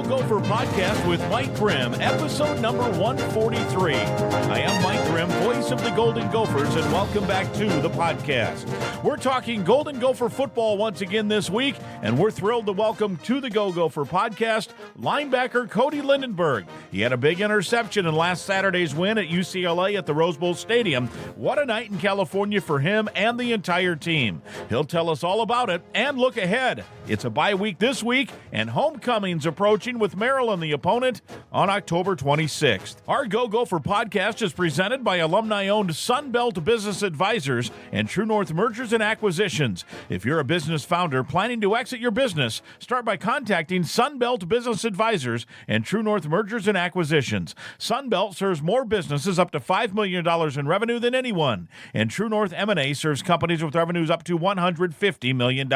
Gopher Podcast with Mike Grimm, episode number 143. I am Mike Grimm, voice of the Golden Gophers, and welcome back to the podcast. We're talking Golden Gopher football once again this week, and we're thrilled to welcome to the Go Gopher Podcast linebacker Cody Lindenberg. He had a big interception in last Saturday's win at UCLA at the Rose Bowl Stadium. What a night in California for him and the entire team. He'll tell us all about it and look ahead. It's a bye week this week, and homecoming's approaching with Maryland the opponent on October 26th. Our Go Gopher Podcast is presented by alumni-owned Sunbelt Business Advisors and True North Mergers and Acquisitions. If you're a business founder planning to exit your business, start by contacting Sunbelt Business Advisors and True North Mergers and Acquisitions. Sunbelt serves more businesses up to $5 million in revenue than anyone, and True North M&A serves companies with revenues up to $150 million.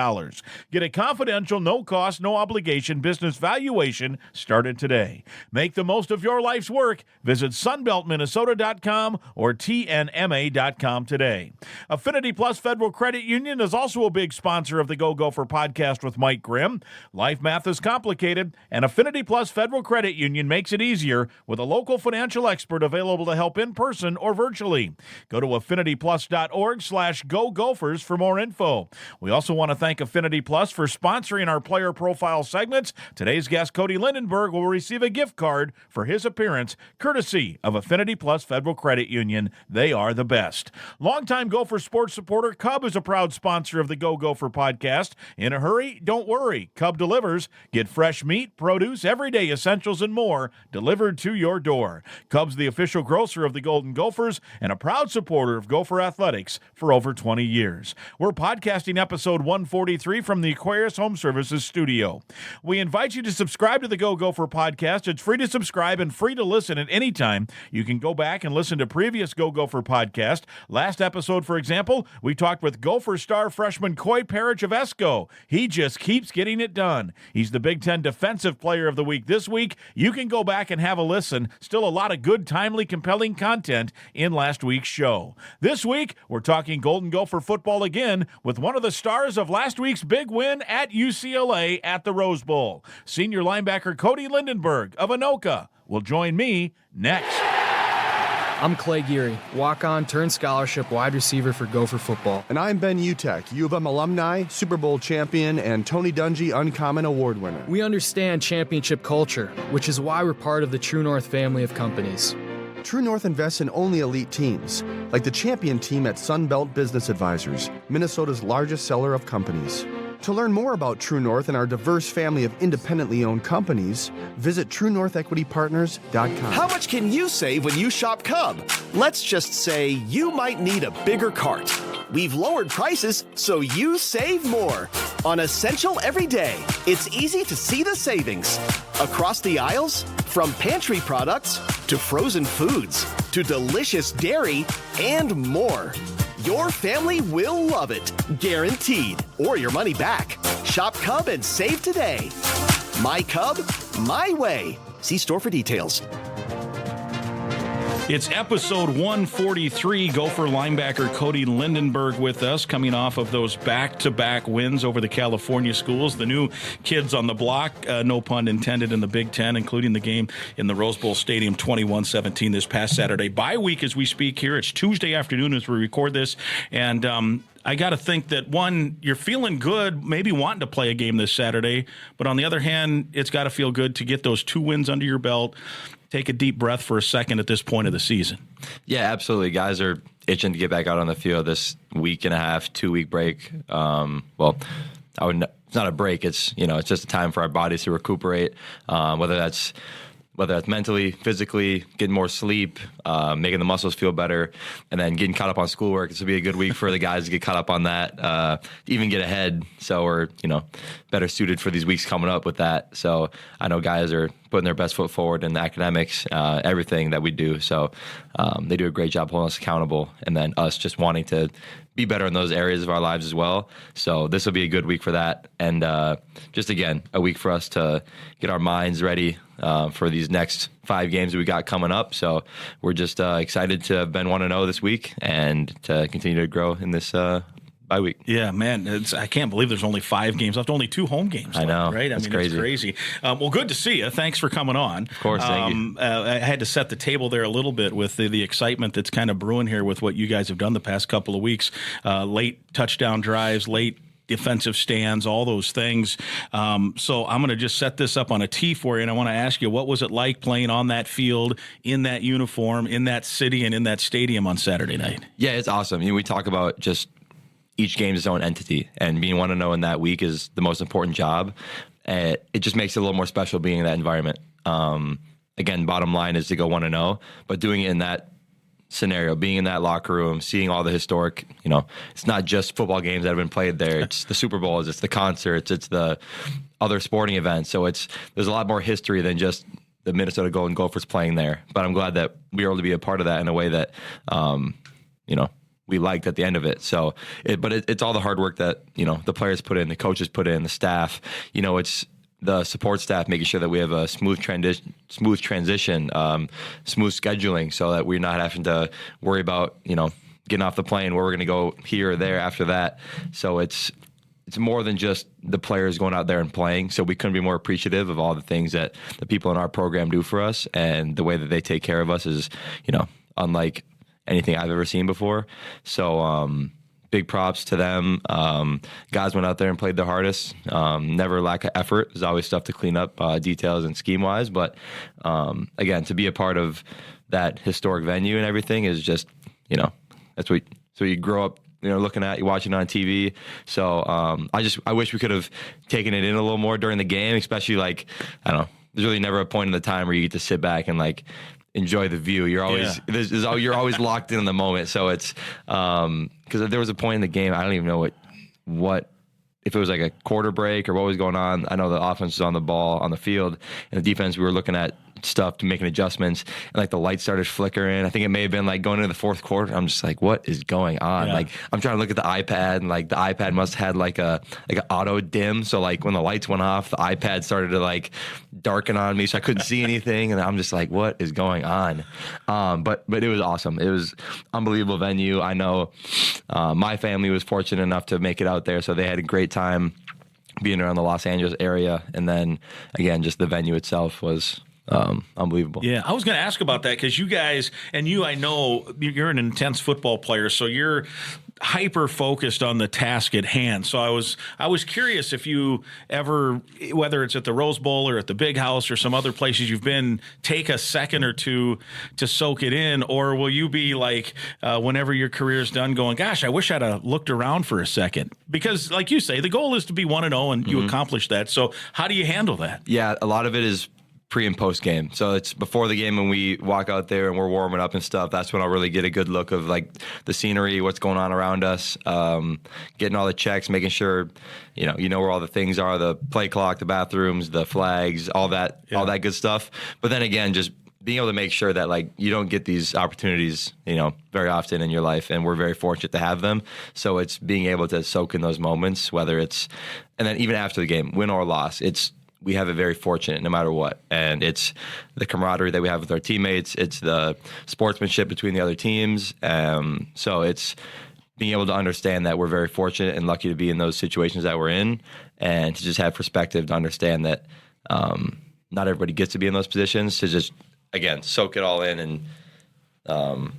Get a confidential, no-cost, no-obligation business valuation started today. Make the most of your life's work. Visit sunbeltminnesota.com or tnma.com today. Affinity Plus Federal Credit Union is also a big sponsor of the Go Gopher Podcast with Mike Grimm. Life math is complicated, and Affinity Plus Federal Credit Union makes it easier with a local financial expert available to help in person or virtually. Go to affinityplus.org/Go Gophers for more info. We also want to thank Affinity Plus for sponsoring our player profile segments. Today's guest, Cody Lindenberg, will receive a gift card for his appearance, courtesy of Affinity Plus Federal Credit Union. They are the best. Longtime Gopher sports supporter Cub is a proud sponsor of the Go Gopher Podcast. In a hurry? Don't worry. Cub delivers. Get fresh meat, produce, everyday essentials, and more delivered to your door. Cub's the official grocer of the Golden Gophers and a proud supporter of Gopher athletics for over 20 years. We're podcasting episode 143 from the Aquarius Home Services studio. We invite you to subscribe to the Go Gopher Podcast. It's free to subscribe and free to listen at any time. You can go back and listen to previous Go Gopher Podcast. Last episode, for example, we talked with Gopher star freshman Coy Parrish of Esco. He just keeps getting it done. He's the Big Ten Defensive Player of the Week this week. You can go back and have a listen. Still a lot of good, timely, compelling content in last week's show. This week, we're talking Golden Gopher football again with one of the stars of last week's big win at UCLA at the Rose Bowl. Senior linebacker Cody Lindenberg of Anoka will join me next. I'm Clay Geary, walk-on turned scholarship wide receiver for Gopher football. And I'm Ben Utek, U of M alumni, Super Bowl champion, and Tony Dungy Uncommon Award winner. We understand championship culture, which is why we're part of the True North family of companies. True North invests in only elite teams, like the champion team at Sunbelt Business Advisors, Minnesota's largest seller of companies. To learn more about True North and our diverse family of independently owned companies, visit TrueNorthEquityPartners.com. How much can you save when you shop Cub? Let's just say you might need a bigger cart. We've lowered prices so you save more. On Essential every day, it's easy to see the savings. Across the aisles, from pantry products to frozen foods to delicious dairy and more. Your family will love it, guaranteed, or your money back. Shop Cub and save today. My Cub, my way. See store for details. It's episode 143. Gopher linebacker Cody Lindenberg with us, coming off of those back-to-back wins over the California schools. The new kids on the block, no pun intended, in the Big Ten, including the game in the Rose Bowl Stadium 21-17 this past Saturday. Bye week as we speak here. It's Tuesday afternoon as we record this, and I got to think that, one, you're feeling good, maybe wanting to play a game this Saturday, but on the other hand, it's got to feel good to get those 2 wins under your belt. Take a deep breath for a second at this point of the season. Yeah, absolutely. Guys are itching to get back out on the field this week and a half, 2-week break. It's not a break. It's just a time for our bodies to recuperate, whether that's mentally, physically, getting more sleep, making the muscles feel better, and then getting caught up on schoolwork. This will be a good week for the guys to get caught up on that, even get ahead. So we're, better suited for these weeks coming up with that. So I know guys are putting their best foot forward in the academics, everything that we do. So they do a great job holding us accountable, and then us just wanting to be better in those areas of our lives as well. So this will be a good week for that. And just, again, a week for us to get our minds ready for these next 5 games that we got coming up. So we're just excited to have been 1-0 this week and to continue to grow in this bye week. Yeah, man, I can't believe there's only 5 games left, only 2 home games left, I know, right? it's It's crazy. Well, good to see you. Thanks for coming on. Of course, thank you. I had to set the table there a little bit with the excitement that's kind of brewing here with what you guys have done the past couple of weeks. Late touchdown drives, late defensive stands, all those things. So I'm going to just set this up on a tee for you, and I want to ask you, what was it like playing on that field, in that uniform, in that city, and in that stadium on Saturday night? Yeah, it's awesome. We talk about just each game is its own entity, and being 1-0 in that week is the most important job. It just makes it a little more special being in that environment. Again, bottom line is to go 1-0, but doing it in that scenario, being in that locker room, seeing all the historic, it's not just football games that have been played there. It's the Super Bowls, it's the concerts, it's the other sporting events. So there's a lot more history than just the Minnesota Golden Gophers playing there. But I'm glad that we were able to be a part of that in a way that, we liked at the end of it. So, it's all the hard work that, the players put in, the coaches put in, the staff, it's the support staff making sure that we have a smooth transition, smooth scheduling, so that we're not having to worry about, getting off the plane where we're going to go here or there after that. So it's more than just the players going out there and playing. So we couldn't be more appreciative of all the things that the people in our program do for us, and the way that they take care of us is, unlike anything I've ever seen before. So, big props to them. Guys went out there and played their hardest. Never lack of effort. There's always stuff to clean up, details and scheme-wise. But, again, to be a part of that historic venue and everything is just, that's what you grow up, looking at, you watching on TV. So I wish we could have taken it in a little more during the game, especially I don't know, there's really never a point in the time where you get to sit back and enjoy the view. You're always you're always locked in the moment. So it's because there was a point in the game, I don't even know what if it was a quarter break or what was going on. I know the offense was on the ball on the field, and the defense, we were looking at stuff to making adjustments, and the lights started flickering. I think it may have been going into the fourth quarter. I'm just what is going on? Yeah. I'm trying to look at the iPad, and the iPad must have had an auto dim. So when the lights went off, the iPad started to darken on me, so I couldn't see anything. And I'm just what is going on? But it was awesome. It was unbelievable venue. I know my family was fortunate enough to make it out there, so they had a great time being around the Los Angeles area. And then again, just the venue itself was unbelievable. Yeah, I was going to ask about that because you guys, and I know you're an intense football player, so you're hyper focused on the task at hand. So I was curious if you ever, whether it's at the Rose Bowl or at the Big House or some other places you've been, take a second or two to soak it in, or will you be whenever your career's done going, gosh, I wish I'd have looked around for a second? Because like you say, the goal is to be 1-0 and you accomplish that. So how do you handle that? Yeah, a lot of it is pre and post game. So it's before the game when we walk out there and we're warming up and stuff. That's when I'll really get a good look of the scenery, what's going on around us, getting all the checks, making sure you know where all the things are, the play clock, the bathrooms, the flags, all that good stuff. But then again, just being able to make sure that you don't get these opportunities, very often in your life, and we're very fortunate to have them. So it's being able to soak in those moments, whether it's, and then even after the game, win or loss, we have it very fortunate no matter what. And it's the camaraderie that we have with our teammates. It's the sportsmanship between the other teams. So it's being able to understand that we're very fortunate and lucky to be in those situations that we're in, and to just have perspective to understand that not everybody gets to be in those positions, to just, again, soak it all in and,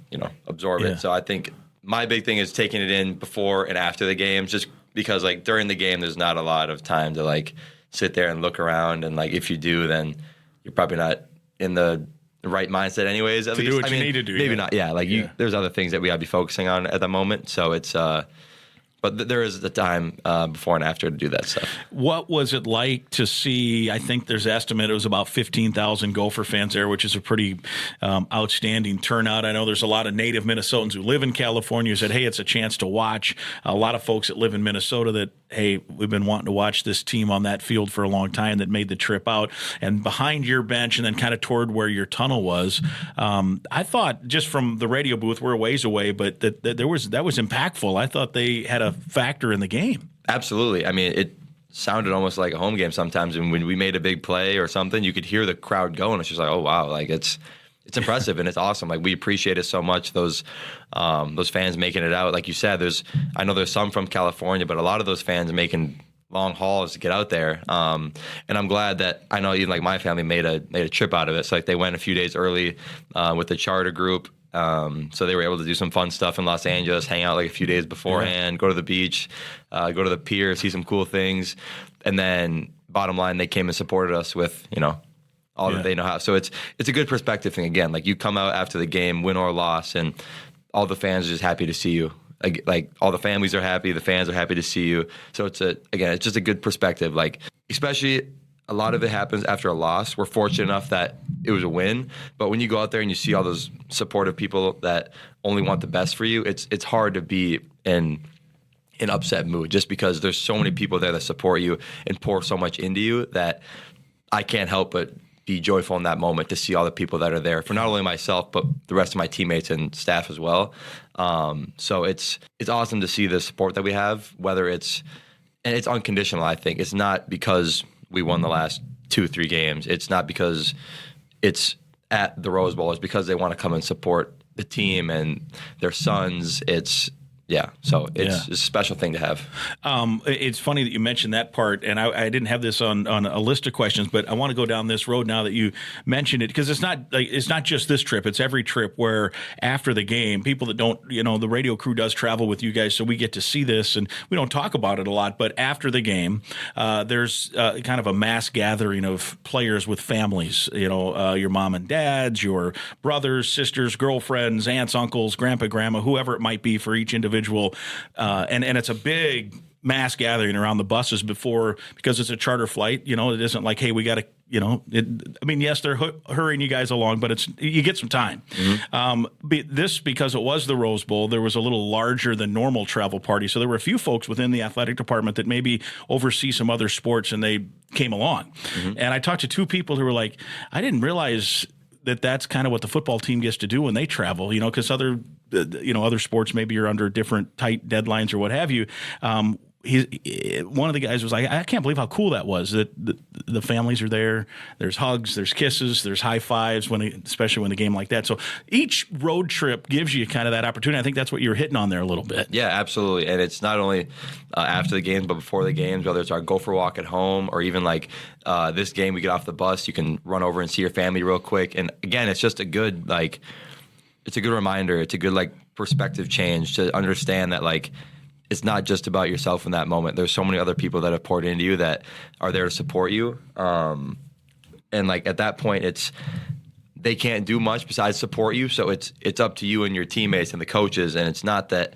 absorb it. So I think my big thing is taking it in before and after the games, just because during the game, there's not a lot of time to sit there and look around, and if you do, then you're probably not in the right mindset anyways. At least do what you need to do. Maybe not. Yeah, there's other things that we gotta be focusing on at the moment. So it's but there is the time before and after to do that stuff. What was it like to see, I think there's estimate it was about 15,000 Gopher fans there, which is a pretty outstanding turnout. I know there's a lot of native Minnesotans who live in California who said, hey, it's a chance to watch. A lot of folks that live in Minnesota that, hey, we've been wanting to watch this team on that field for a long time, that made the trip out. And behind your bench and then kind of toward where your tunnel was, I thought just from the radio booth, we're a ways away, but that was impactful. I thought they had a factor in the game. Absolutely. I mean, it sounded almost like a home game sometimes, and when we made a big play or something, you could hear the crowd going. It's just oh wow, it's it's impressive and it's awesome. Like, we appreciate it so much. Those fans making it out. Like you said, I know there's some from California, but a lot of those fans making long hauls to get out there. And I'm glad that I know even like my family made a trip out of it. So like they went a few days early with the charter group. So they were able to do some fun stuff in Los Angeles, hang out like a few days beforehand, go to the beach, go to the pier, see some cool things. And then bottom line, they came and supported us with, all that they know how. So it's a good perspective thing. Again, like you come out after the game, win or loss, and all the fans are just happy to see you. Like all the families are happy, the fans are happy to see you. So it's just a good perspective. Like, especially a lot of it happens after a loss. We're fortunate enough that it was a win, but when you go out there and you see all those supportive people that only want the best for you, it's hard to be in an upset mood just because there's so many people there that support you and pour so much into you that I can't help but be joyful in that moment to see all the people that are there for not only myself but the rest of my teammates and staff as well. So it's awesome to see the support that we have, and it's unconditional. I think it's not because we won the last 2-3 games. It's not because it's at the Rose Bowl. It's because they want to come and support the team and their sons. It's a special thing to have. It's funny that you mentioned that part, and I didn't have this on a list of questions, but I want to go down this road now that you mentioned it, because it's not just this trip; it's every trip where after the game, people that don't, the radio crew does travel with you guys, so we get to see this, and we don't talk about it a lot. But after the game, there's kind of a mass gathering of players with families. Your mom and dads, your brothers, sisters, girlfriends, aunts, uncles, grandpa, grandma, whoever it might be for each individual. And it's a big mass gathering around the buses because it's a charter flight. It isn't like, hey, we got to, yes, they're hurrying you guys along, but you get some time. Mm-hmm. Because it was the Rose Bowl, there was a little larger than normal travel party. So there were a few folks within the athletic department that maybe oversee some other sports, and they came along. Mm-hmm. And I talked to 2 people who were like, I didn't realize that's kind of what the football team gets to do when they travel, because other sports maybe you're under different tight deadlines or what have you. One of the guys was like, I can't believe how cool that was, that the families are there. There's hugs, there's kisses, there's high fives, especially when a game like that. So each road trip gives you kind of that opportunity. I think that's what you were hitting on there a little bit. Yeah, absolutely. And it's not only after the games, but before the games, whether it's our Gopher walk at home or even like this game, we get off the bus, you can run over and see your family real quick. And again, it's just a good, it's a good reminder. It's a good, perspective change to understand that, it's not just about yourself in that moment. There's so many other people that have poured into you that are there to support you. And at that point, they can't do much besides support you. So it's up to you and your teammates and the coaches. And it's not that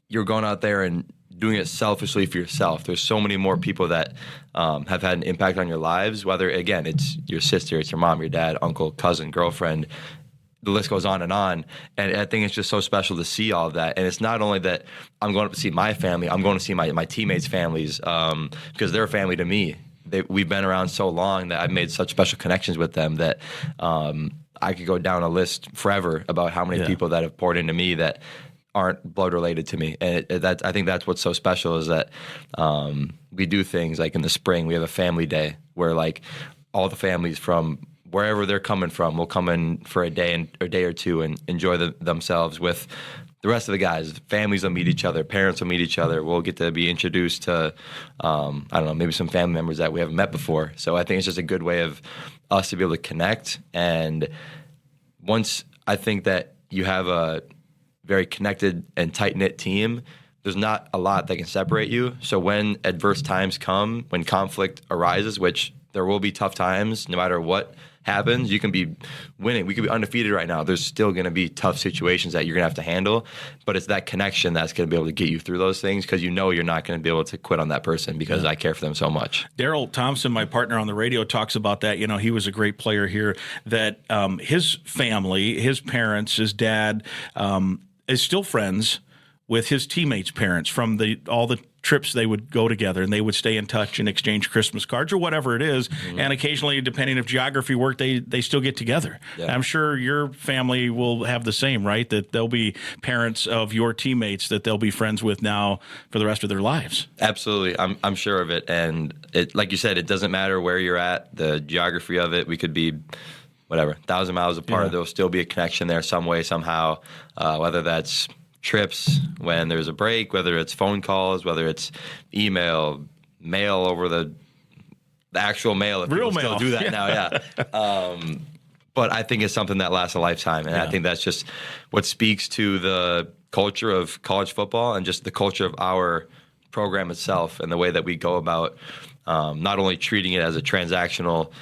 you're going out there and doing it selfishly for yourself. There's so many more people that have had an impact on your lives, whether, again, it's your sister, it's your mom, your dad, uncle, cousin, girlfriend. The list goes on. And I think it's just so special to see all of that. And it's not only that I'm going to see my family, I'm going to see my teammates' families because they're family to me. We've been around so long that I've made such special connections with them that I could go down a list forever about how many people that have poured into me that aren't blood related to me. And I think that's what's so special is that we do things like in the spring, we have a family day where all the families from wherever they're coming from will come in for a day or two and enjoy themselves with the rest of the guys. Families will meet each other. Parents will meet each other. We'll get to be introduced to, maybe some family members that we haven't met before. So I think it's just a good way of us to be able to connect. And once I think that you have a very connected and tight-knit team, there's not a lot that can separate you. So when adverse times come, when conflict arises, which there will be tough times no matter what happens, you can be winning. We could be undefeated right now. There's still going to be tough situations that you're going to have to handle, but it's that connection that's going to be able to get you through those things because you're not going to be able to quit on that person because I care for them so much. Daryl Thompson, my partner on the radio, talks about that. He was a great player here, that his family, his parents, his dad is still friends with his teammates' parents from all the trips they would go together, and they would stay in touch and exchange Christmas cards or whatever it is. Mm-hmm. And occasionally, depending if geography worked, they still get together. Yeah. I'm sure your family will have the same, right? That they'll be parents of your teammates that they'll be friends with now for the rest of their lives. Absolutely. I'm sure of it. And like you said, it doesn't matter where you're at, the geography of it. We could be whatever, 1,000 miles apart, Yeah. there'll still be a connection there some way, somehow, whether that's trips when there's a break, whether it's phone calls, whether it's email, mail over the actual mail. If Real people mail. still do that now, yeah. But I think it's something that lasts a lifetime, and I think that's just what speaks to the culture of college football and just the culture of our program itself and the way that we go about not only treating it as a transactional,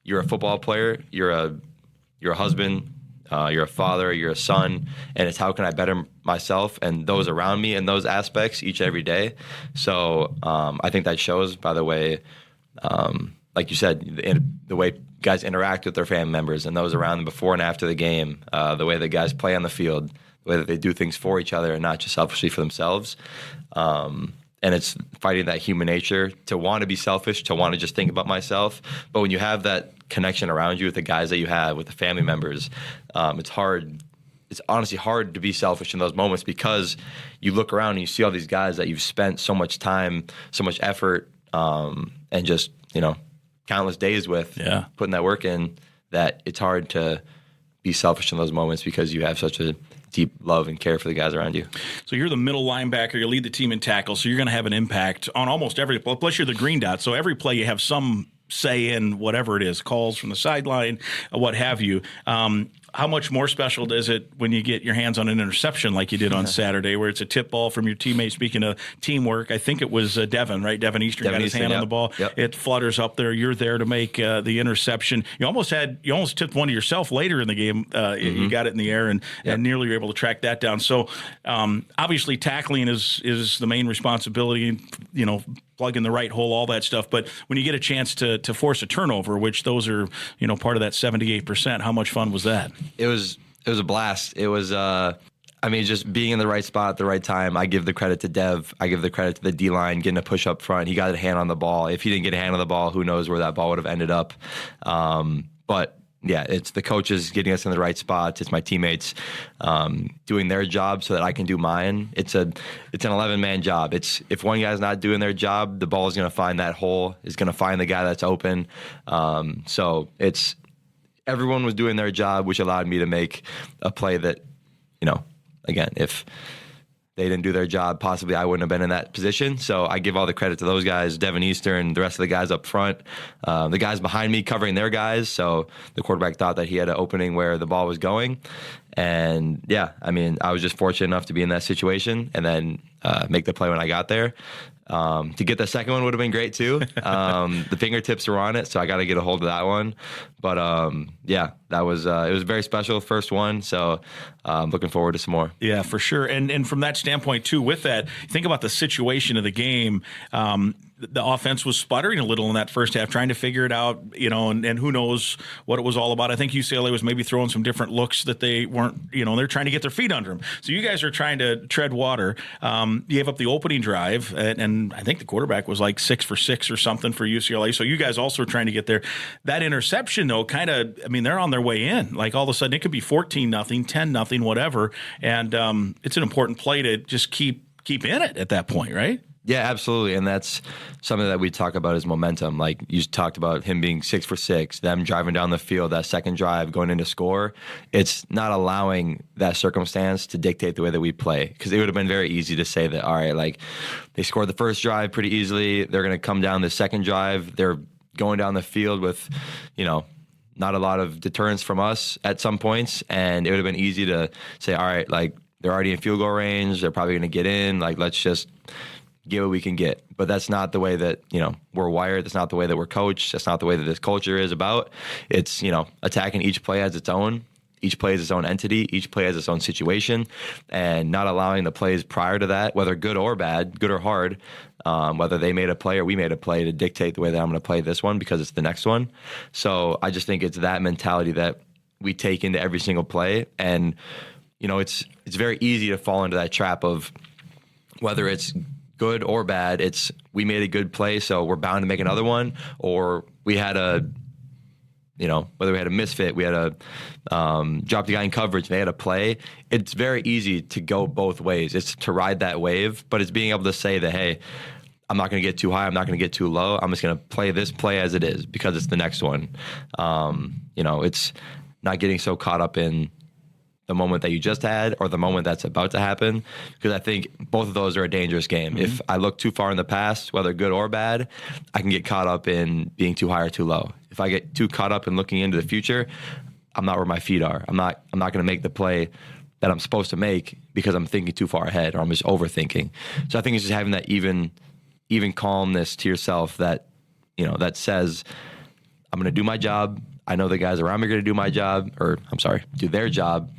you're a football player, you're a husband, you're a father, you're a son, and it's how can I better myself and those around me in those aspects each and every day. So I think that shows by the way, like you said, the way guys interact with their family members and those around them before and after the game, the way that guys play on the field, the way that they do things for each other and not just selfishly for themselves. And it's fighting that human nature to want to be selfish, to want to just think about myself. But when you have that connection around you with the guys that you have, with the family members, it's hard. It's honestly hard to be selfish in those moments because you look around and you see all these guys that you've spent so much time, so much effort, and just, countless days with, putting that work in, that it's hard to be selfish in those moments because you have such a deep love and care for the guys around you. So you're the middle linebacker. You lead the team in tackles, so you're going to have an impact on almost every play. Plus, you're the green dot, so every play you have some say in whatever it is, calls from the sideline, what have you. How much more special is it when you get your hands on an interception like you did on Saturday, where it's a tip ball from your teammate? Speaking of teamwork, I think it was Devin, right? Devin Eastern got his hand on the ball. Yep. It flutters up there. You're there to make the interception. You almost tipped one to yourself later in the game. You got it in the air and nearly were able to track that down. So obviously tackling is the main responsibility, plug in the right hole, all that stuff. But when you get a chance to force a turnover, which those are, part of that 78%, how much fun was that? It was a blast. It was, just being in the right spot at the right time. I give the credit to Dev. I give the credit to the D-line getting a push up front. He got a hand on the ball. If he didn't get a hand on the ball, who knows where that ball would have ended up. But yeah, it's the coaches getting us in the right spots. It's my teammates doing their job so that I can do mine. It's an 11-man job. It's if one guy's not doing their job, the ball is going to find that hole, is going to find the guy that's open. So it's everyone was doing their job, which allowed me to make a play that, again, if they didn't do their job, possibly I wouldn't have been in that position. So I give all the credit to those guys, Devin Eastern, the rest of the guys up front, the guys behind me covering their guys. So the quarterback thought that he had an opening where the ball was going. And I was just fortunate enough to be in that situation and then make the play when I got there. To get the second one would have been great too. The fingertips were on it, so I got to get a hold of that one. But that was it was very special, first one. So I'm looking forward to some more. Yeah, for sure. And from that standpoint too, with that, think about the situation of the game. The offense was sputtering a little in that first half, trying to figure it out, and who knows what it was all about. I think UCLA was maybe throwing some different looks that they weren't, they're trying to get their feet under them. So you guys are trying to tread water. You gave up the opening drive, and I think the quarterback was like 6 for 6 or something for UCLA. So you guys also are trying to get there. That interception, though, they're on their way in. Like all of a sudden it could be 14-0, 10-0, whatever. And it's an important play to just keep in it at that point, right? Yeah, absolutely. And that's something that we talk about is momentum. Like you talked about him being 6 for 6, them driving down the field, that second drive going in to score. It's not allowing that circumstance to dictate the way that we play. Because it would have been very easy to say that, all right, like they scored the first drive pretty easily. They're going to come down the second drive. They're going down the field with, not a lot of deterrence from us at some points. And it would have been easy to say, all right, like they're already in field goal range. They're probably going to get in. Like, let's just get what we can get. But that's not the way that, we're wired. That's not the way that we're coached. That's not the way that this culture is about. It's, attacking each play as its own. Each play is its own entity. Each play has its own situation. And not allowing the plays prior to that, whether good or bad, good or hard, whether they made a play or we made a play to dictate the way that I'm going to play this one because it's the next one. So I just think it's that mentality that we take into every single play. And, it's very easy to fall into that trap of whether it's good or bad, it's we made a good play, so we're bound to make another one, or we had whether we had a misfit, we had a drop the guy in coverage, they had a play. It's very easy to go both ways. It's to ride that wave, but it's being able to say that, hey, I'm not going to get too high. I'm not going to get too low. I'm just going to play this play as it is because it's the next one. It's not getting so caught up in the moment that you just had or the moment that's about to happen, because I think both of those are a dangerous game. Mm-hmm. If I look too far in the past, whether good or bad, I can get caught up in being too high or too low. If I get too caught up in looking into the future, I'm not where my feet are. I'm not going to make the play that I'm supposed to make because I'm thinking too far ahead or I'm just overthinking. So I think it's just having that even calmness to yourself that, that says, I'm going to do my job. I know the guys around me are going to do my job, do their job.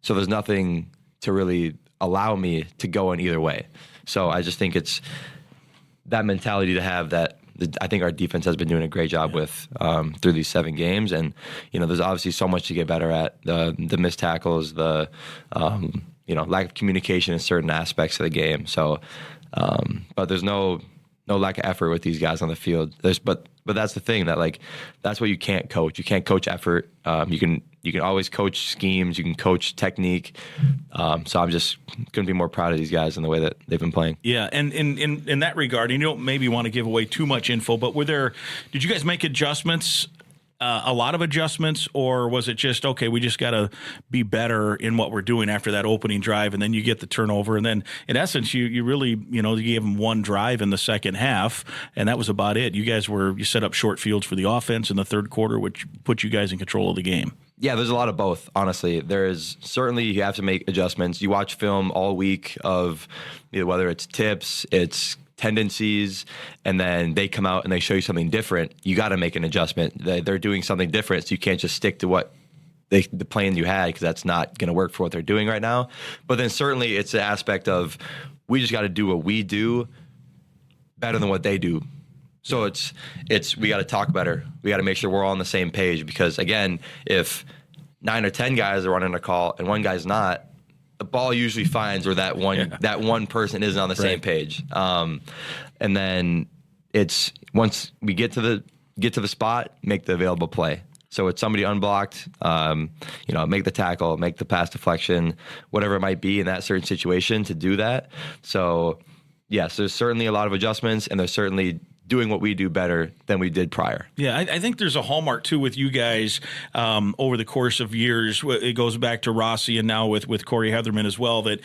So there's nothing to really allow me to go in either way. So I just think it's that mentality to have that I think our defense has been doing a great job with through these 7 games. And, there's obviously so much to get better at. The missed tackles, the, lack of communication in certain aspects of the game. So, but there's no lack of effort with these guys on the field. But that's the thing that that's what you can't coach. You can't coach effort. You can always coach schemes. You can coach technique. So I'm just going to be more proud of these guys in the way that they've been playing. Yeah, and in that regard, you don't maybe want to give away too much info, but did you guys make adjustments? A lot of adjustments, or was it just, okay, we just got to be better in what we're doing after that opening drive, and then you get the turnover, and then in essence you really, you gave them one drive in the second half, and that was about it. You set up short fields for the offense in the third quarter, which put you guys in control of the game. Yeah, there's a lot of both, honestly. There's certainly you have to make adjustments. You watch film all week of whether it's tips, it's tendencies, and then they come out and they show you something different. You got to make an adjustment. They're doing something different, so you can't just stick to what the plan you had, because that's not going to work for what they're doing right now. But then certainly it's an aspect of we just got to do what we do better than what they do. So it's we got to talk better. We got to make sure we're all on the same page, because again, if 9 or 10 guys are running a call and one guy's not, the ball usually finds where that one person isn't on the same page. And then it's once we get to the spot, make the available play. So it's somebody unblocked, make the tackle, make the pass deflection, whatever it might be in that certain situation to do that. So yes, there's certainly a lot of adjustments, and there's certainly doing what we do better than we did prior. Yeah, I think there's a hallmark, too, with you guys over the course of years. It goes back to Rossi and now with Corey Heatherman as well, that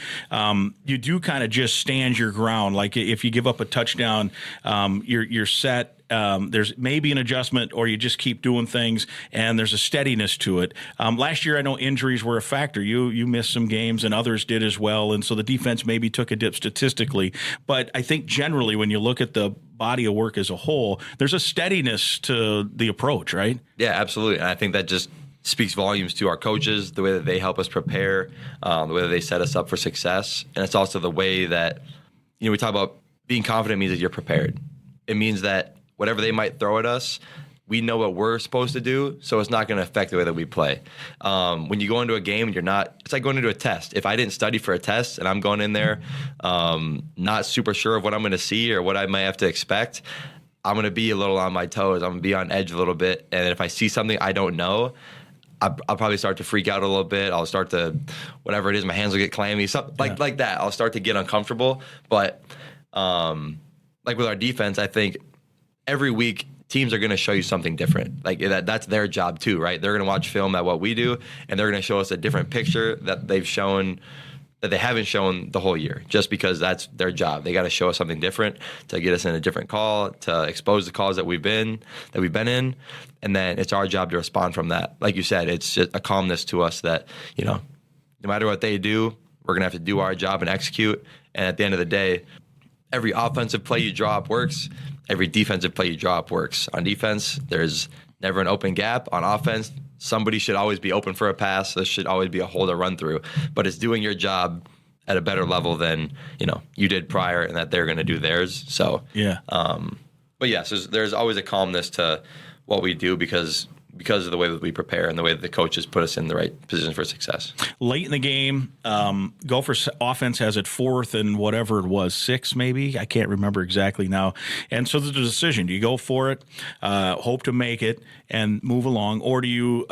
you do kind of just stand your ground. Like if you give up a touchdown, you're set. There's maybe an adjustment, or you just keep doing things, and there's a steadiness to it. Last year, I know injuries were a factor. You missed some games, and others did as well, and so the defense maybe took a dip statistically. But I think generally, when you look at the body of work as a whole, there's a steadiness to the approach, right? Yeah, absolutely. And I think that just speaks volumes to our coaches, the way that they help us prepare, the way that they set us up for success. And it's also the way that, we talk about being confident means that you're prepared. It means that whatever they might throw at us, we know what we're supposed to do, so it's not going to affect the way that we play. When you go into a game, it's like going into a test. If I didn't study for a test and I'm going in there not super sure of what I'm going to see or what I might have to expect, I'm going to be a little on my toes. I'm going to be on edge a little bit. And if I see something I don't know, I'll probably start to freak out a little bit. I'll start to, whatever it is, my hands will get clammy, something like that. I'll start to get uncomfortable. But like with our defense, I think every week teams are going to show you something different. Like that's their job too, right? They're going to watch film at what we do, and they're going to show us a different picture that they haven't shown the whole year, just because that's their job. They got to show us something different to get us in a different call, to expose the calls that we've been in, and then it's our job to respond from that. Like you said, it's just a calmness to us that, no matter what they do, we're going to have to do our job and execute. And at the end of the day, every offensive play you draw up works. Every defensive play you draw up works. On defense, there's never an open gap. On offense, somebody should always be open for a pass. There should always be a hole to run through. But it's doing your job at a better level than you did prior, and that they're going to do theirs. So yeah. But yes, there's always a calmness to what we do because of the way that we prepare and the way that the coaches put us in the right position for success. Late in the game, Gophers offense has it 4th and whatever it was, 6 maybe. I can't remember exactly now. And so there's a decision. Do you go for it, hope to make it, and move along, or do you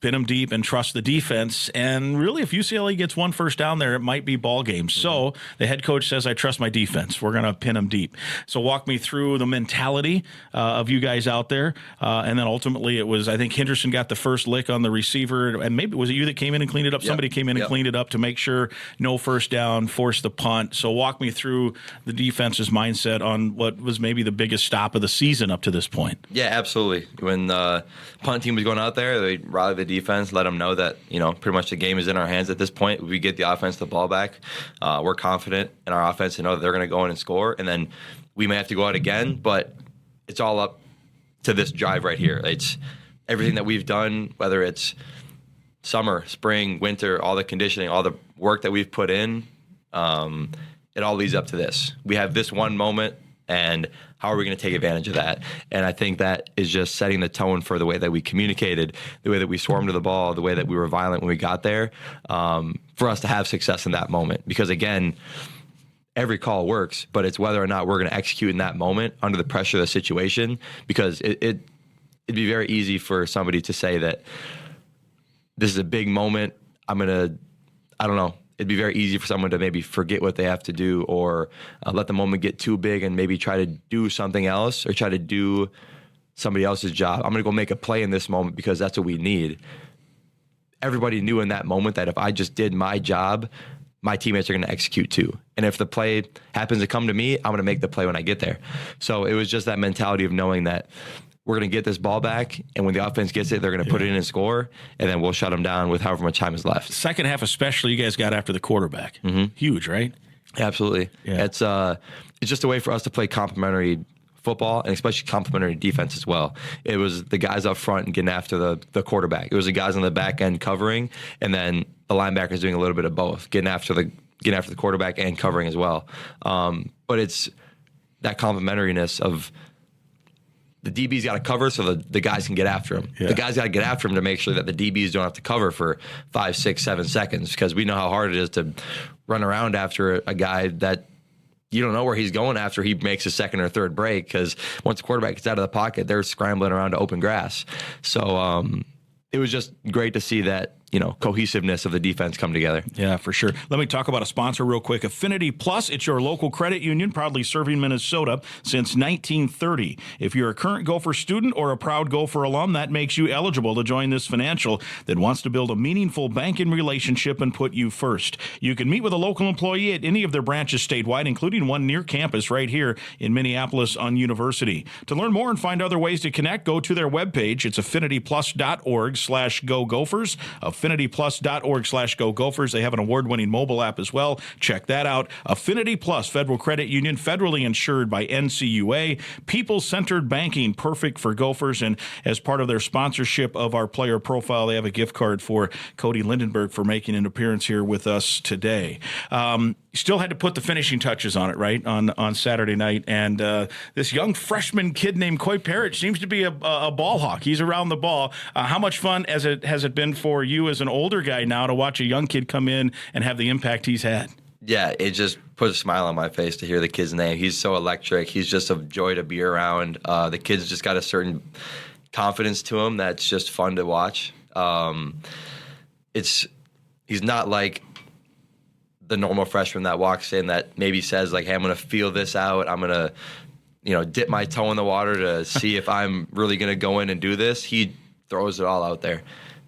pin them deep and trust the defense. And really, if UCLA gets one first down there, it might be ball game. So the head coach says, I trust my defense. We're going to pin them deep. So walk me through the mentality of you guys out there. And then ultimately it was, I think Henderson got the first lick on the receiver. And maybe was it you that came in and cleaned it up? Yep. Somebody came in and cleaned it up to make sure no first down, force the punt. So walk me through the defense's mindset on what was maybe the biggest stop of the season up to this point. Yeah, absolutely. When the punt team was going out there, they rallied the defense, let them know that, pretty much the game is in our hands at this point. We get the offense the ball back. We're confident in our offense to know that they're going to go in and score. And then we may have to go out again, but it's all up to this drive right here. It's everything that we've done, whether it's summer, spring, winter, all the conditioning, all the work that we've put in, it all leads up to this. We have this one moment, and how are we going to take advantage of that? And I think that is just setting the tone for the way that we communicated, the way that we swarmed to the ball, the way that we were violent when we got there, for us to have success in that moment. Because, again, every call works, but it's whether or not we're going to execute in that moment under the pressure of the situation. Because it'd be very easy for somebody to say that this is a big moment. I don't know. It'd be very easy for someone to maybe forget what they have to do, or let the moment get too big and maybe try to do something else or try to do somebody else's job. I'm going to go make a play in this moment because that's what we need. Everybody knew in that moment that if I just did my job, my teammates are going to execute too. And if the play happens to come to me, I'm going to make the play when I get there. So it was just that mentality of knowing that we're going to get this ball back, and when the offense gets it, they're going to put it in and score, and then we'll shut them down with however much time is left. Second half especially, you guys got after the quarterback. Huge, right? Absolutely. Yeah. It's just a way for us to play complementary football, and especially complementary defense as well. It was the guys up front and getting after the quarterback. It was the guys on the back end covering, and then the linebackers doing a little bit of both, getting after the quarterback and covering as well. But it's that complementariness of the DB's got to cover so the guys can get after him. Yeah. The guys got to get after him to make sure that the DBs don't have to cover for 5, 6, 7 seconds, because we know how hard it is to run around after a guy that you don't know where he's going after he makes a second or third break, because once the quarterback gets out of the pocket, they're scrambling around to open grass. So it was just great to see that, cohesiveness of the defense come together. Yeah, for sure. Let me talk about a sponsor real quick. Affinity Plus, it's your local credit union, proudly serving Minnesota since 1930. If you're a current Gopher student or a proud Gopher alum, that makes you eligible to join this financial that wants to build a meaningful banking relationship and put you first. You can meet with a local employee at any of their branches statewide, including one near campus right here in Minneapolis on University. To learn more and find other ways to connect, go to their webpage. It's affinityplus.org/Go Gophers. affinityplus.org/Go Gophers. They have an award-winning mobile app as well. Check that out. Affinity Plus, Federal Credit Union, federally insured by NCUA. People-centered banking, perfect for Gophers. And as part of their sponsorship of our player profile, they have a gift card for Cody Lindenberg for making an appearance here with us today. Still had to put the finishing touches on it, right, on Saturday night. And this young freshman kid named Coy Parrish seems to be a ball hawk. He's around the ball. How much fun has it been for you as an older guy now to watch a young kid come in and have the impact he's had? Yeah, it just put a smile on my face to hear the kid's name. He's so electric. He's just a joy to be around. The kid's just got a certain confidence to him that's just fun to watch. He's not like the normal freshman that walks in that maybe says, like, hey, I'm going to feel this out. I'm going to, dip my toe in the water to see if I'm really going to go in and do this. He throws it all out there.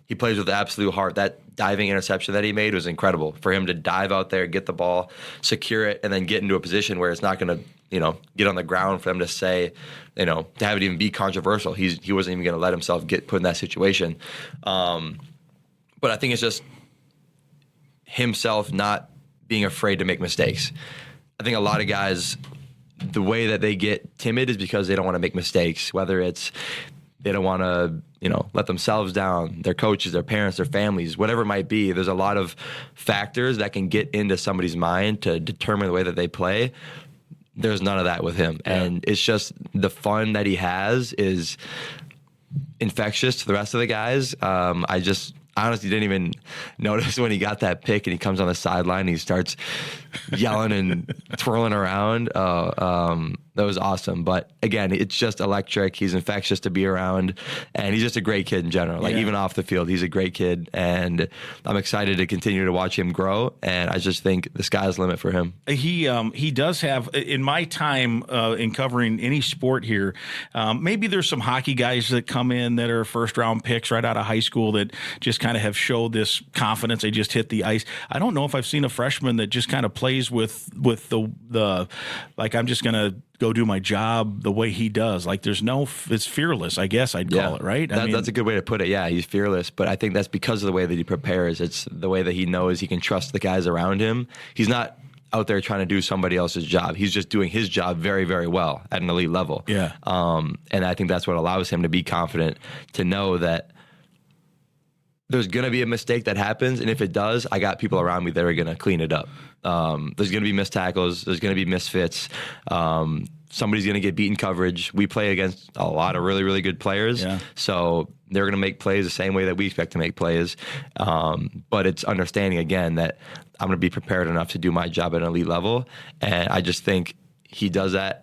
He plays with absolute heart. That diving interception that he made was incredible. For him to dive out there, get the ball, secure it, and then get into a position where it's not going to, get on the ground for them to say, to have it even be controversial. He wasn't even going to let himself get put in that situation. But I think it's just himself not being afraid to make mistakes. I think a lot of guys, the way that they get timid is because they don't want to make mistakes, whether it's they don't want to, let themselves down, their coaches, their parents, their families, whatever it might be. There's a lot of factors that can get into somebody's mind to determine the way that they play. There's none of that with him. Yeah. And it's just the fun that he has is infectious to the rest of the guys. I honestly didn't even notice when he got that pick and he comes on the sideline and he starts yelling and twirling around. That was awesome. But again, it's just electric. He's infectious to be around, and he's just a great kid in general. Like even off the field, he's a great kid, and I'm excited to continue to watch him grow. And I just think the sky's the limit for him. He does have, in my time in covering any sport here, maybe there's some hockey guys that come in that are first round picks right out of high school that just kind of have showed this confidence. They just hit the ice. I don't know if I've seen a freshman that just kind of plays with the like, I'm just going to go do my job the way he does. Like it's fearless, I guess I'd call it, right? That's a good way to put it. Yeah, he's fearless, but I think that's because of the way that he prepares. It's the way that he knows he can trust the guys around him. He's not out there trying to do somebody else's job. He's just doing his job very, very well at an elite level. Yeah. And I think that's what allows him to be confident, to know that there's going to be a mistake that happens, and if it does, I got people around me that are going to clean it up. There's going to be missed tackles. There's going to be misfits. Somebody's going to get beaten coverage. We play against a lot of really, really good players, so they're going to make plays the same way that we expect to make plays. But it's understanding, again, that I'm going to be prepared enough to do my job at an elite level, and I just think he does that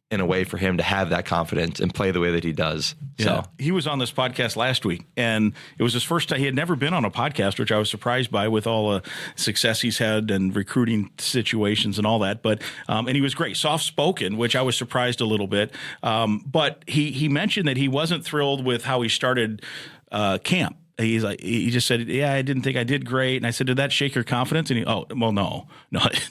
in a way for him to have that confidence and play the way that he does. Yeah. So he was on this podcast last week, and it was his first time. He had never been on a podcast, which I was surprised by with all the success he's had and recruiting situations and all that. But and he was great, soft-spoken, which I was surprised a little bit. But he mentioned that he wasn't thrilled with how he started camp. He just said, I didn't think I did great. And I said, did that shake your confidence? And no, it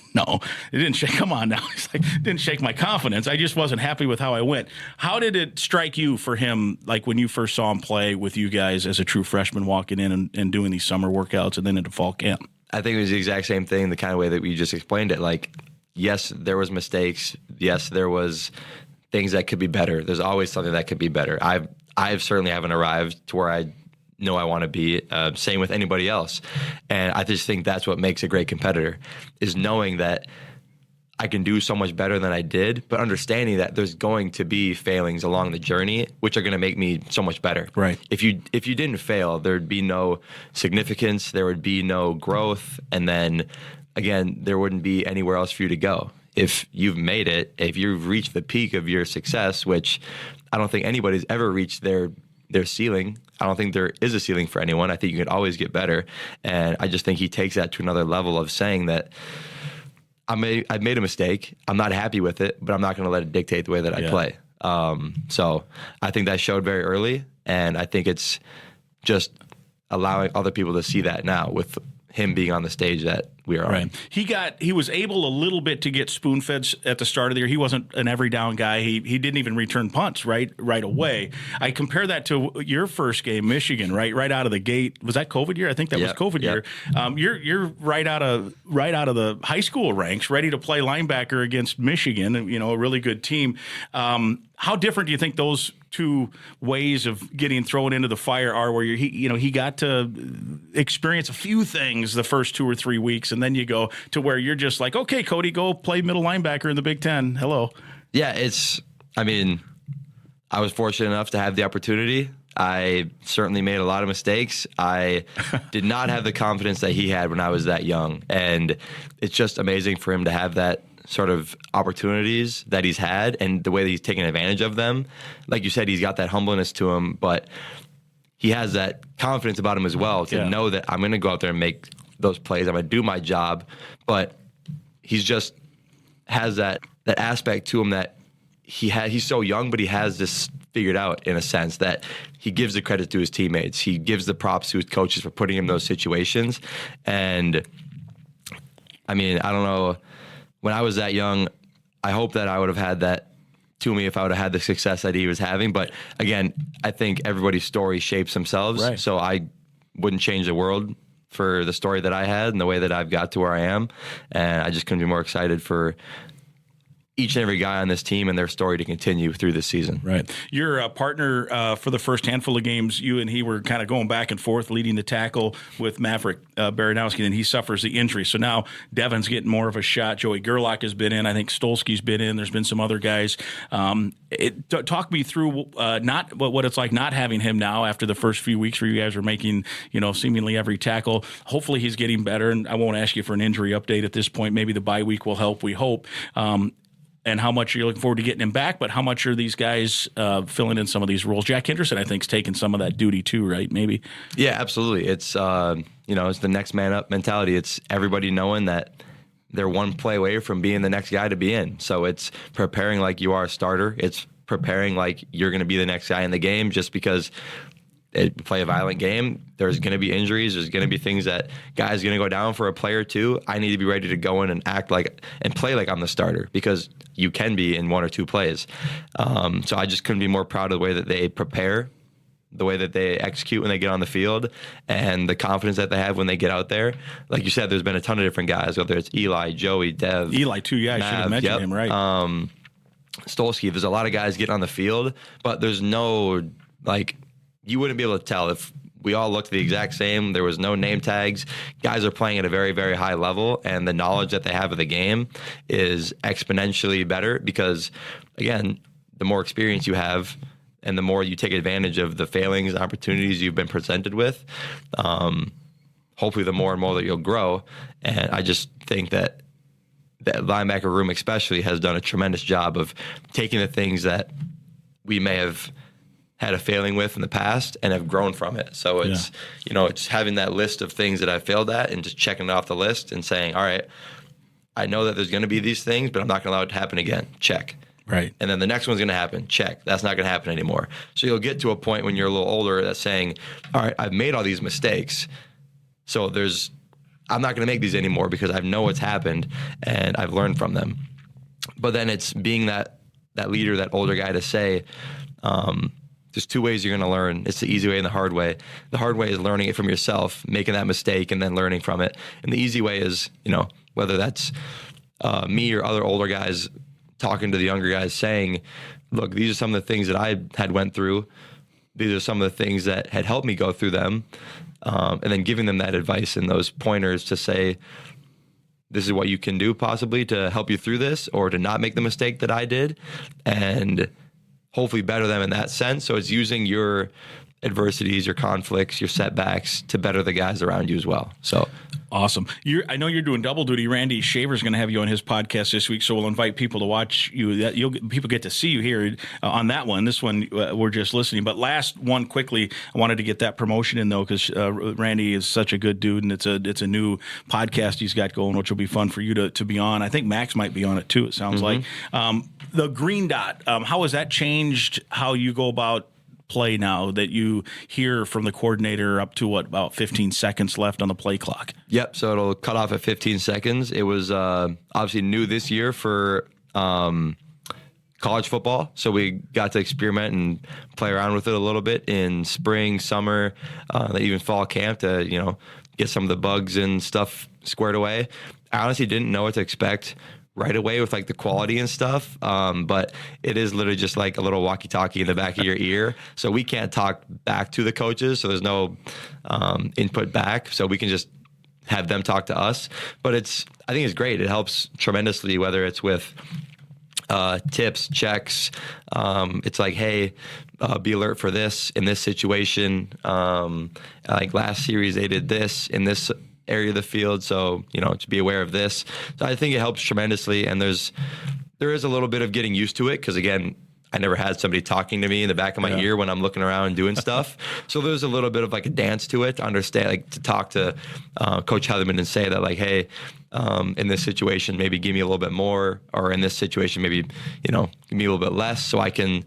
didn't shake. Come on now. He's like, it didn't shake my confidence. I just wasn't happy with how I went. How did it strike you for him, like when you first saw him play with you guys as a true freshman, walking in and doing these summer workouts and then into fall camp? I think it was the exact same thing, the kind of way that we just explained it. Like, yes, there was mistakes. Yes, there was things that could be better. There's always something that could be better. I've certainly haven't arrived to where I know I want to be. Same with anybody else. And I just think that's what makes a great competitor, is knowing that I can do so much better than I did, but understanding that there's going to be failings along the journey, which are going to make me so much better. Right. If you didn't fail, there'd be no significance, there would be no growth, and then again, there wouldn't be anywhere else for you to go. If you've made it, if you've reached the peak of your success, which I don't think anybody's ever reached their ceiling. I don't think there is a ceiling for anyone. I think you can always get better. And I just think he takes that to another level of saying that I've made a mistake. I'm not happy with it, but I'm not going to let it dictate the way that I play. So I think that showed very early. And I think it's just allowing other people to see that now with him being on the stage that we are on. He was able a little bit to get spoon-fed at the start of the year. He wasn't an every down guy. He didn't even return punts right away. I compare that to your first game, Michigan, right out of the gate. Was that COVID year? I think that was COVID year. You're right out of the high school ranks, ready to play linebacker against Michigan, a really good team. How different do you think those two ways of getting thrown into the fire are, where he got to experience a few things the first 2 or 3 weeks, and then you go to where you're just like, okay, Cody, go play middle linebacker in the Big Ten. Hello. Yeah, I was fortunate enough to have the opportunity. I certainly made a lot of mistakes. I did not have the confidence that he had when I was that young. And it's just amazing for him to have that sort of opportunities that he's had and the way that he's taken advantage of them. Like you said, he's got that humbleness to him, but he has that confidence about him as well to know that I'm going to go out there and make those plays. I'm going to do my job. But he's just has that aspect to him that he's so young, but he has this figured out in a sense that he gives the credit to his teammates. He gives the props to his coaches for putting him in those situations. And I don't know, when I was that young, I hope that I would have had that to me if I would have had the success that he was having. But again, I think everybody's story shapes themselves. Right. So I wouldn't change the world for the story that I had and the way that I've got to where I am. And I just couldn't be more excited for each and every guy on this team and their story to continue through this season. Right. Your partner for the first handful of games, you and he were kind of going back and forth, leading the tackle with Maverick Baranowski, and he suffers the injury. So now Devin's getting more of a shot. Joey Gerlach has been in. I think Stolsky's been in. There's been some other guys. Talk me through not what it's like not having him now after the first few weeks where you guys are making, seemingly every tackle. Hopefully he's getting better, and I won't ask you for an injury update at this point. Maybe the bye week will help, we hope. and how much you're looking forward to getting him back, but how much are these guys filling in some of these roles? Jack Henderson, I think, is taking some of that duty too, right? Maybe. Yeah, absolutely. It's it's the next man up mentality. It's everybody knowing that they're one play away from being the next guy to be in. So it's preparing like you are a starter. It's preparing like you're going to be the next guy in the game. Just because play a violent game, there's going to be injuries. There's going to be things that guys going to go down for a play or two. I need to be ready to go in and act like and play like I'm the starter, because you can be in one or two plays. So I just couldn't be more proud of the way that they prepare, the way that they execute when they get on the field, and the confidence that they have when they get out there. Like you said, there's been a ton of different guys, whether it's Eli, Joey, Dev. Eli too, yeah, I should have mentioned him, right. Stolsky. There's a lot of guys getting on the field, but there's no, you wouldn't be able to tell if we all looked the exact same. There was no name tags. Guys are playing at a very, very high level, and the knowledge that they have of the game is exponentially better because, again, the more experience you have and the more you take advantage of the failings and opportunities you've been presented with, hopefully the more and more that you'll grow. And I just think that that linebacker room especially has done a tremendous job of taking the things that we may have had a failing with in the past and have grown from it. So it's, it's having that list of things that I failed at and just checking it off the list and saying, all right, I know that there's going to be these things, but I'm not going to allow it to happen again. Check. Right. And then the next one's going to happen. Check. That's not going to happen anymore. So you'll get to a point when you're a little older that's saying, all right, I've made all these mistakes. So I'm not going to make these anymore because I know what's happened and I've learned from them. But then it's being that leader, that older guy to say, there's two ways you're going to learn. It's the easy way and the hard way. The hard way is learning it from yourself, making that mistake and then learning from it. And the easy way is, whether that's me or other older guys talking to the younger guys saying, look, these are some of the things that I had went through. These are some of the things that had helped me go through them. And then giving them that advice and those pointers to say, this is what you can do possibly to help you through this or to not make the mistake that I did. And hopefully better them in that sense. So it's using your adversities, your conflicts, your setbacks to better the guys around you as well. So awesome. I know you're doing double duty. Randy Shaver's going to have you on his podcast this week, so we'll invite people to watch you. People get to see you here on that one. This one, we're just listening. But last one, quickly, I wanted to get that promotion in, though, because Randy is such a good dude, and it's a new podcast he's got going, which will be fun for you to be on. I think Max might be on it, too, it sounds like. The green dot, how has that changed how you go about play now that you hear from the coordinator up to about 15 seconds left on the play clock? Yep. So it'll cut off at 15 seconds. It was obviously new this year for college football. So we got to experiment and play around with it a little bit in spring, summer, even fall camp to, get some of the bugs and stuff squared away. I honestly didn't know what to expect right away with the quality and stuff. But it is literally just like a little walkie-talkie in the back of your ear. So we can't talk back to the coaches. So there's no input back. So we can just have them talk to us. But I think it's great. It helps tremendously, whether it's with tips, checks. It's like, hey, be alert for this in this situation. Like last series, they did this in this area of the field, so to be aware of this. So I think it helps tremendously, and there is a little bit of getting used to it because again, I never had somebody talking to me in the back of my ear when I'm looking around and doing stuff. So there's a little bit of a dance to it to understand, to talk to Coach Heatherman and say that hey, in this situation, maybe give me a little bit more, or in this situation, maybe give me a little bit less, so I can.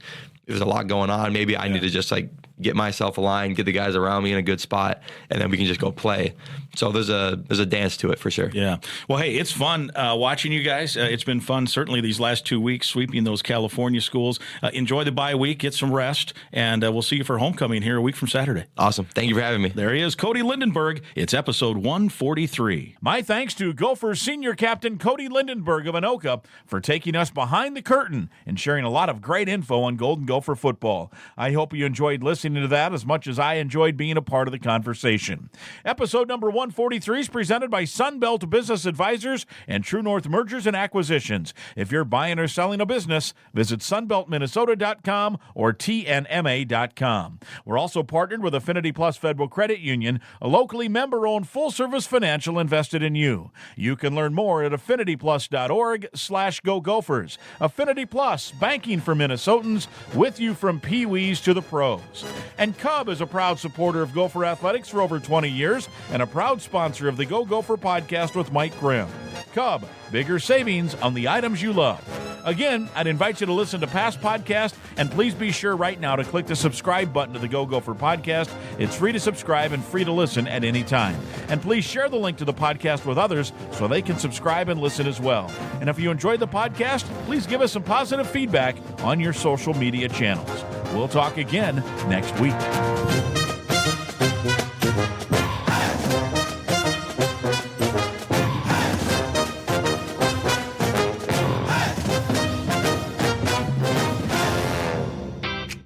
If there's a lot going on, maybe I need to just get myself aligned, get the guys around me in a good spot, and then we can just go play. So there's a dance to it for sure. Yeah. Well, hey, it's fun watching you guys. It's been fun, certainly, these last 2 weeks, sweeping those California schools. Enjoy the bye week, get some rest, and we'll see you for homecoming here a week from Saturday. Awesome. Thank you for having me. There he is, Cody Lindenberg. It's episode 143. My thanks to Gophers senior captain Cody Lindenberg of Anoka for taking us behind the curtain and sharing a lot of great info on Golden Gopher football. I hope you enjoyed listening to that as much as I enjoyed being a part of the conversation. Episode number 143 is presented by Sunbelt Business Advisors and True North Mergers and Acquisitions. If you're buying or selling a business, visit sunbeltminnesota.com or tnma.com. We're also partnered with Affinity Plus Federal Credit Union, a locally member-owned full-service financial invested in you. You can learn more at affinityplus.org/Go Gophers. Affinity Plus, banking for Minnesotans, with you from Pee-wees to the pros. And Cub is a proud supporter of Gopher Athletics for over 20 years and a proud sponsor of the Go Gopher Podcast with Mike Grimm. Cub, bigger savings on the items you love. Again, I'd invite you to listen to past podcasts, and please be sure right now to click the subscribe button to the Go Gopher Podcast. It's free to subscribe and free to listen at any time. And please share the link to the podcast with others so they can subscribe and listen as well. And if you enjoyed the podcast, please give us some positive feedback on your social media channels. We'll talk again next week.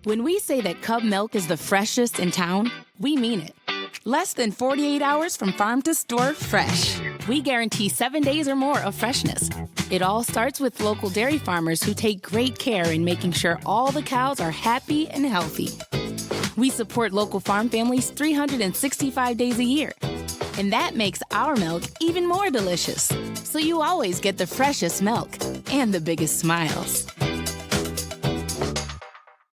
When we say that Cub milk is the freshest in town, we mean it. Less than 48 hours from farm to store fresh. We guarantee 7 days or more of freshness. It all starts with local dairy farmers who take great care in making sure all the cows are happy and healthy. We support local farm families 365 days a year. And that makes our milk even more delicious. So you always get the freshest milk and the biggest smiles.